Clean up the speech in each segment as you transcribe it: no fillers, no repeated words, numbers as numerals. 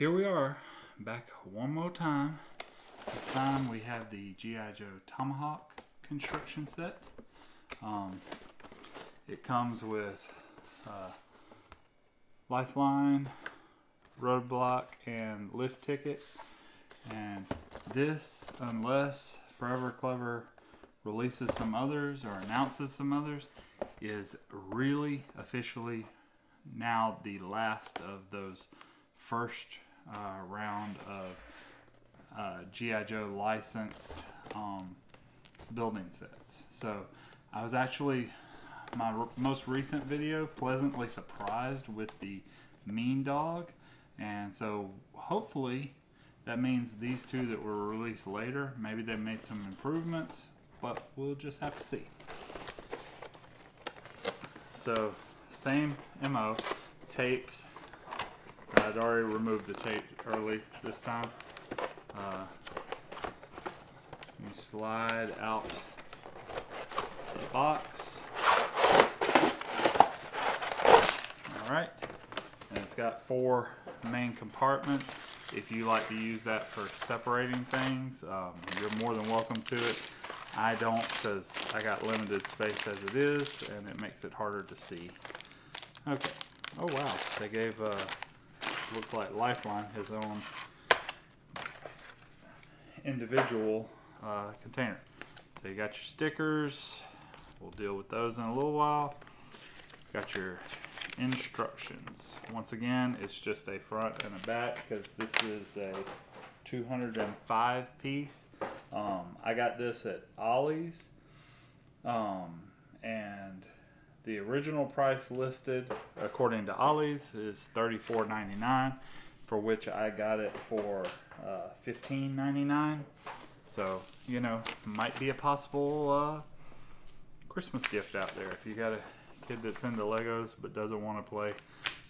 here we are, back one more time. This time we have the G.I. Joe Tomahawk construction set. It comes with lifeline, roadblock, and lift ticket. And this, unless Forever Clever releases some others or announces some others, is really officially now the last of those first round of G.I. Joe licensed building sets. So I was actually, my most recent video, pleasantly surprised with the Mean Dog, and so hopefully that means these two that were released later, maybe they made some improvements, but we'll just have to see. So same MO, taped. I'd already removed the tape early this time. You slide out the box. Alright, and it's got 4 main compartments. If you like to use that for separating things, you're more than welcome to it. I don't, because I got limited space as it is, and it makes it harder to see. Okay. Oh wow, they gave, looks like Lifeline his own individual container. So you got your stickers. We'll deal with those in a little while. Got your instructions. Once again, it's just a front and a back because this is a 205 piece. I got this at Ollie's, and the original price listed according to Ollie's is $34.99, for which I got it for $15.99. So, you know, might be a possible Christmas gift out there if you got a kid that's into Legos but doesn't want to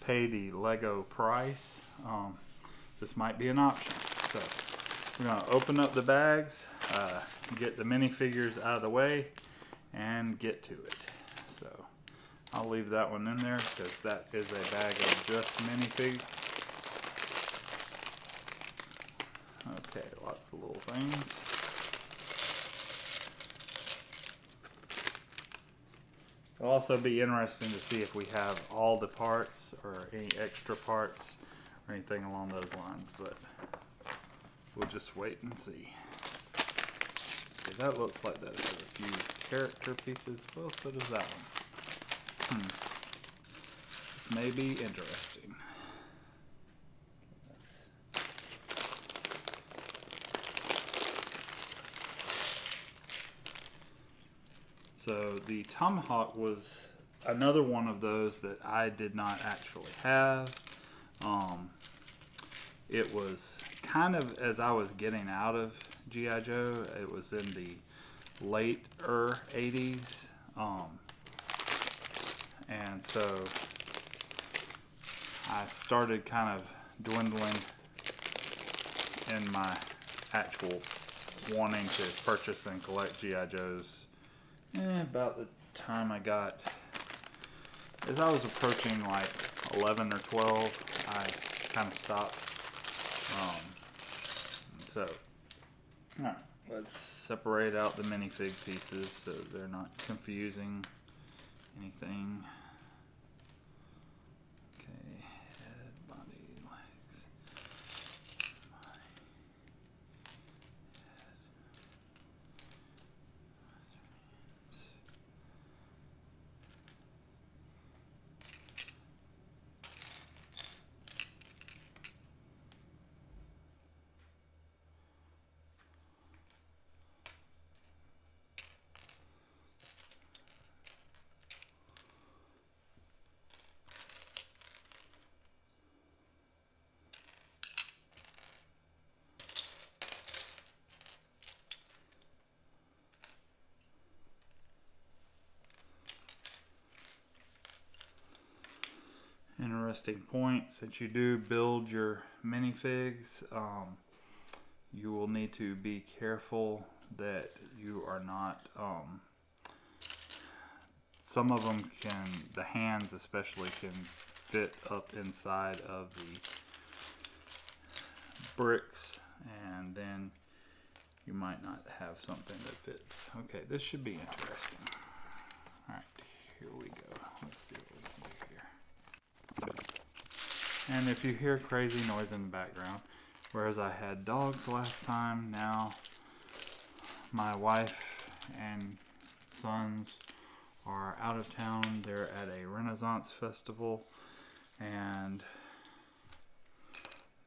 pay the Lego price. This might be an option. So we're going to open up the bags, get the minifigures out of the way, and get to it. So I'll leave that one in there because that is a bag of just minifigs. Okay, lots of little things. It'll also be interesting to see if we have all the parts or any extra parts or anything along those lines, but we'll just wait and see. Okay, that looks like that has a few character pieces. Well, so does that one. This may be interesting. So the Tomahawk was another one of those that I did not actually have. It was kind of as I was getting out of G.I. Joe. It was in the later 80s. And so I started kind of dwindling in my actual wanting to purchase and collect G.I. Joes. About the time I got, as I was approaching like 11 or 12, I kind of stopped. So, alright, let's separate out the minifig pieces so they're not confusing anything. Okay, head, body, legs. Interesting point, since you do build your minifigs, you will need to be careful that you are not, some of them can, the hands especially, can fit up inside of bricks, and then you might not have something that fits. Okay, this should be interesting. Alright, here we go. Let's see what we can do here. And if you hear crazy noise in the background, whereas I had dogs last time, now my wife and sons are out of town. They're at a Renaissance festival, and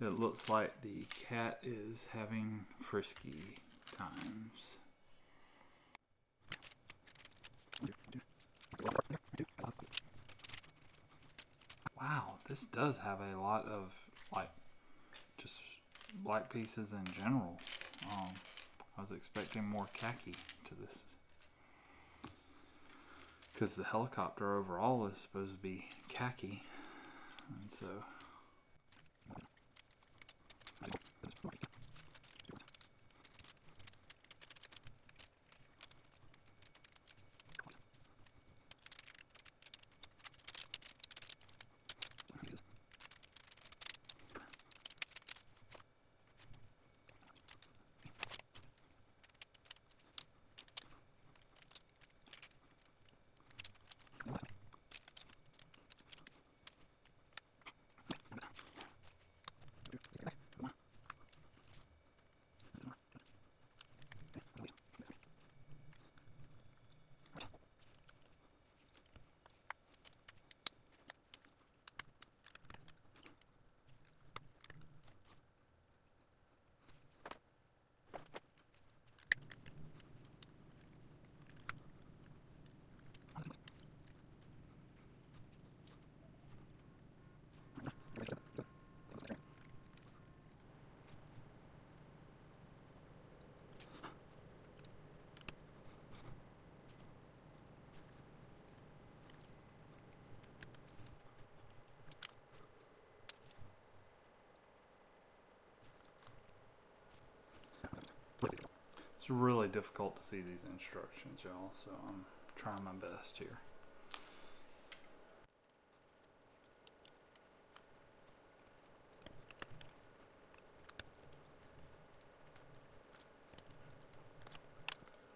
it looks like the cat is having frisky times. Wow, this does have a lot of like just black pieces in general. I was expecting more khaki to this, because the helicopter overall is supposed to be khaki, and so it's really difficult to see these instructions, y'all, so I'm trying my best here.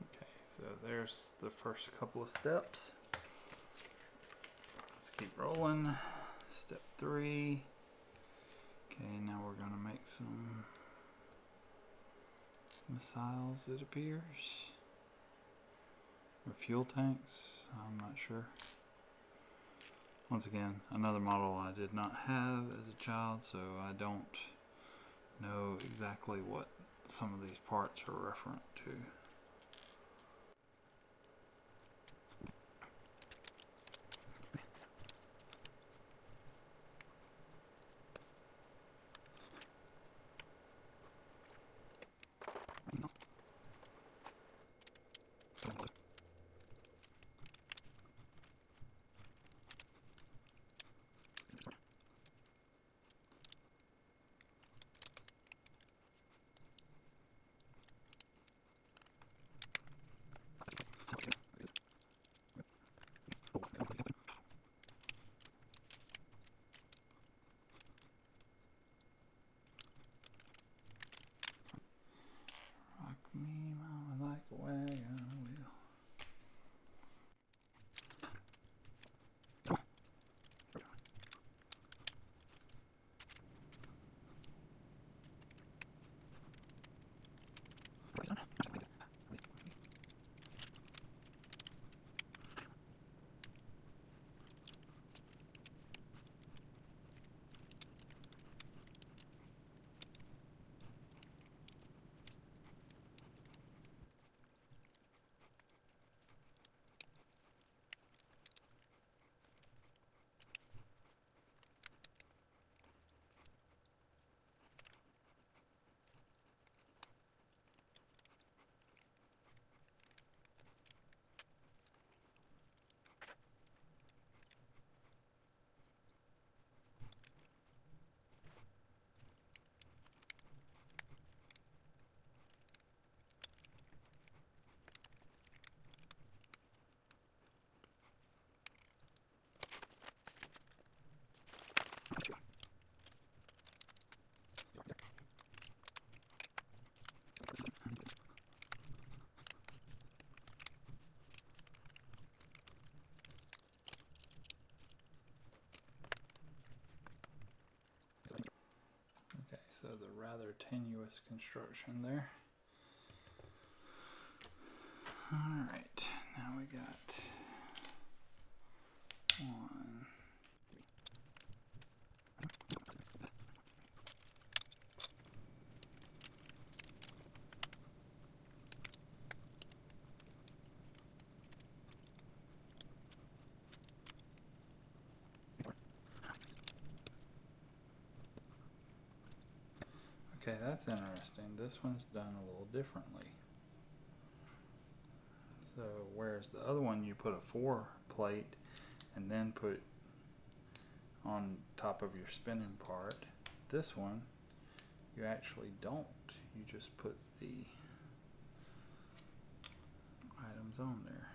Okay, so there's the first couple of steps. Let's keep rolling. Step 3. Okay, now we're going to make some missiles, it appears, or fuel tanks, I'm not sure. Once again, another model I did not have as a child, so I don't know exactly what some of these parts are referent to. the rather tenuous construction there. Alright, now we got one. Okay, that's interesting. This one's done a little differently. So whereas the other one you put a 4 plate and then put on top of your spinning part, this one you actually don't. You just put the items on there.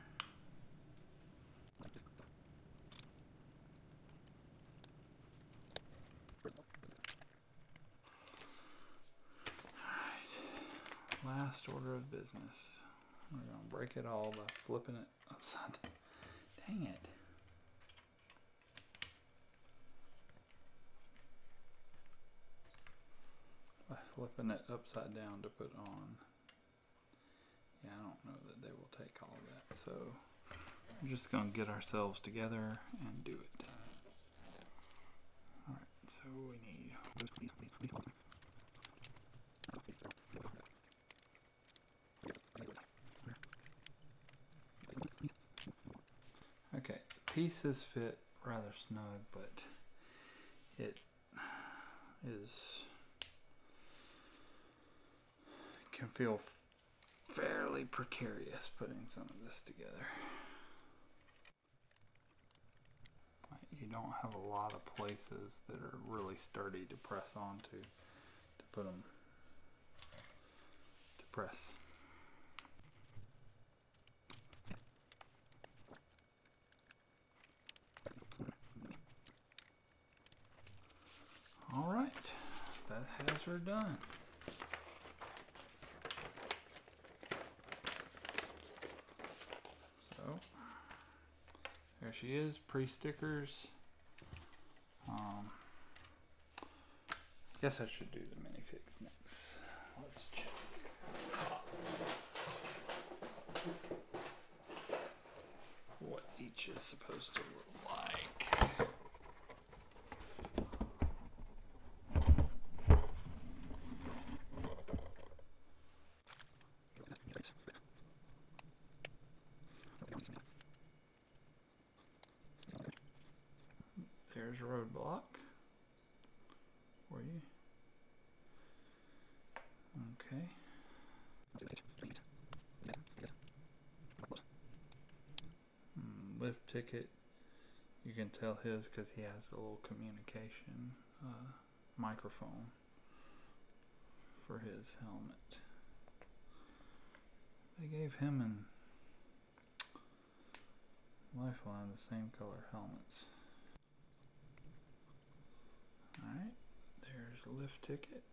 Alright, last order of business. We're going to break it all by flipping it upside down. Dang it. By flipping it upside down to put on. Yeah, I don't know that they will take all of that. So we're just going to get ourselves together and do it. Alright, so we need... Okay, the pieces fit rather snug, but it can feel fairly precarious putting some of this together. You don't have a lot of places that are really sturdy to press onto to put them to press. All right, that has her done. So there she is, pre-stickers. I guess I should do the minifigs next. Let's check what each is supposed to look like. There's Roadblock for you. Okay. Lift ticket. You can tell his because he has the little communication microphone for his helmet. They gave him and Lifeline the same color helmets. Alright, there's a lift ticket.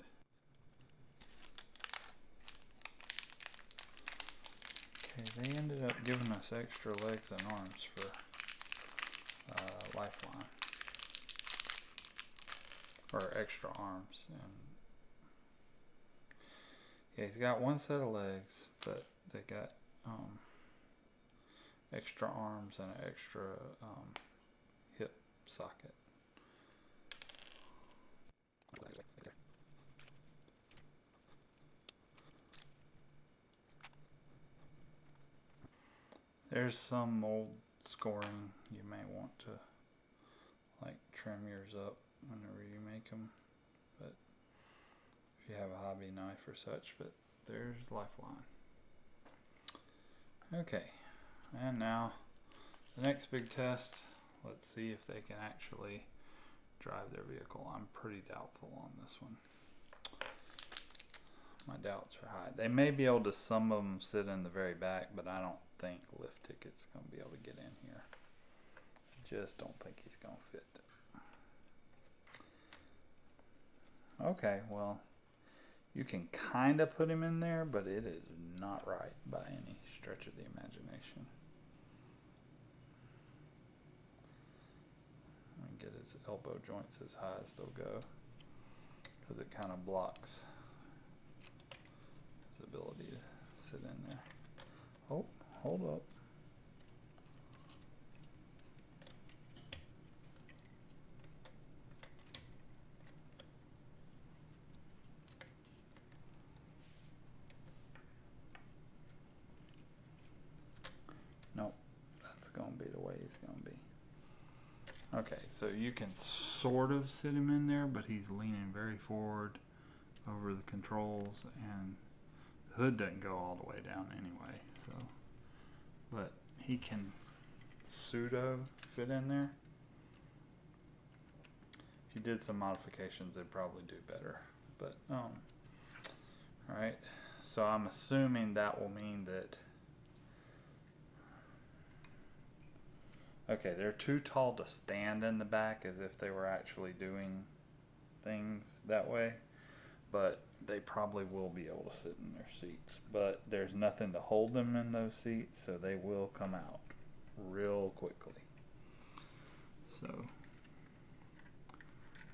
Okay, they ended up giving us extra legs and arms for Lifeline. Or extra arms. And yeah, he's got one set of legs, but they got extra arms and an extra hip socket. There's some mold scoring you may want to like trim yours up whenever you make them, but if you have a hobby knife or such. But there's Lifeline. Okay, and now the next big test. Let's see if they can actually drive their vehicle. I'm pretty doubtful on this one. My doubts are high. They may be able to, some of them sit in the very back, but I don't think Lift Ticket's going to be able to get in here. Just don't think he's going to fit. Okay, well, you can kind of put him in there, but it is not right by any stretch of the imagination. Let me get his elbow joints as high as they'll go. because it kind of blocks his ability to sit in there. Oh, hold up. Nope, that's gonna be the way he's gonna be. Okay, so you can sort of sit him in there, but he's leaning very forward over the controls, and the hood doesn't go all the way down anyway, so, but he can pseudo fit in there. If you did some modifications, they'd probably do better, but alright, so I'm assuming that will mean that, okay, they're too tall to stand in the back as if they were actually doing things that way, but they probably will be able to sit in their seats, but there's nothing to hold them in those seats, so they will come out real quickly. So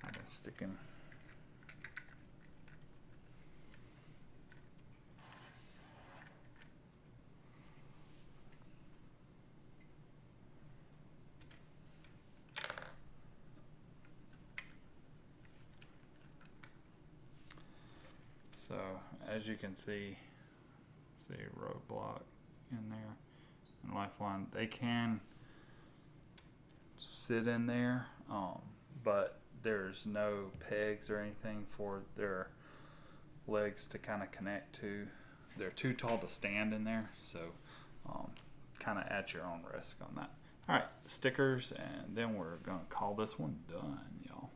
I'm gonna stick him. So as you can see roadblock in there and lifeline, they can sit in there, but there's no pegs or anything for their legs to kind of connect to. They're too tall to stand in there, so kind of at your own risk on that. All right, stickers, and then we're gonna call this one done, y'all.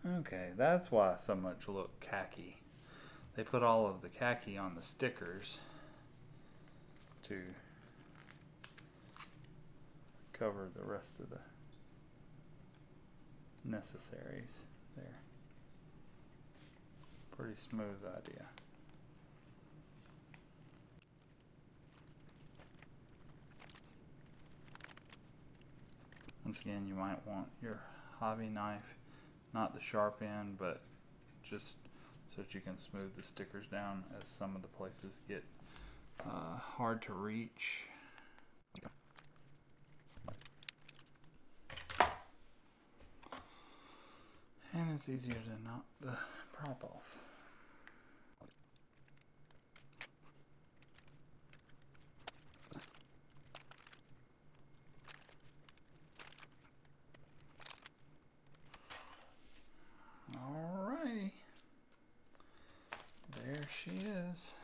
Okay, that's why so much look khaki. They put all of the khaki on the stickers to cover the rest of the necessaries there. Pretty smooth idea. Once again, you might want your hobby knife, not the sharp end, but just so that you can smooth the stickers down as some of the places get hard to reach. And it's easier to knock the prop off. Alrighty. There she is.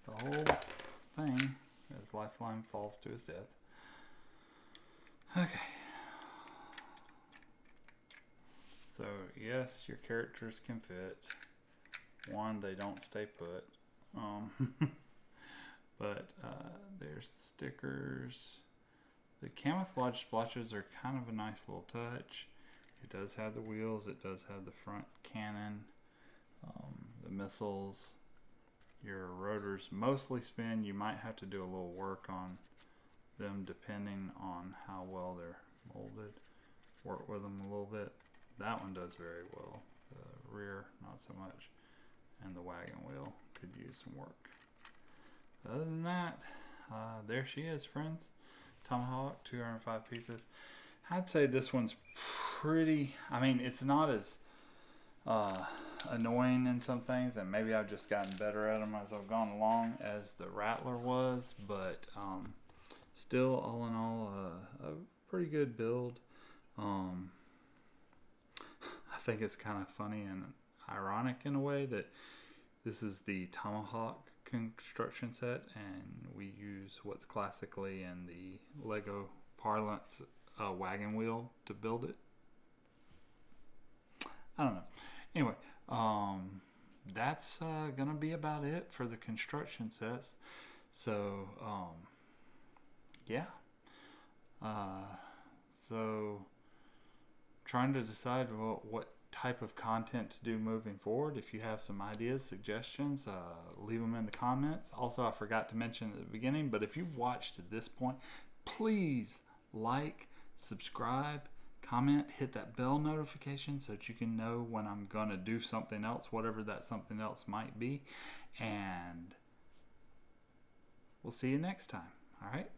The whole thing as Lifeline falls to his death. Okay. So yes, your characters can fit. One, they don't stay put. But there's the stickers. The camouflage splotches are kind of a nice little touch. It does have the wheels. It does have the front cannon, the missiles. Your rotors mostly spin. You might have to do a little work on them depending on how well they're molded. Work with them a little bit. That one does very well. The rear, not so much. And the wagon wheel could use some work. Other than that, there she is, friends. Tomahawk, 205 pieces. I'd say this one's pretty, I mean, it's not as annoying in some things, and maybe I've just gotten better at them as I've gone along as the Rattler was, but still, all in all, a pretty good build. I think it's kind of funny and ironic in a way that this is the Tomahawk construction set, and we use what's classically in the Lego parlance wagon wheel to build it. I don't know. Anyway, that's gonna be about it for the construction sets. So yeah, so trying to decide what type of content to do moving forward. If you have some ideas, suggestions, leave them in the comments. Also, I forgot to mention at the beginning, but if you've watched to this point, please like, subscribe, comment, hit that bell notification so that you can know when I'm going to do something else, whatever that something else might be. And we'll see you next time. All right?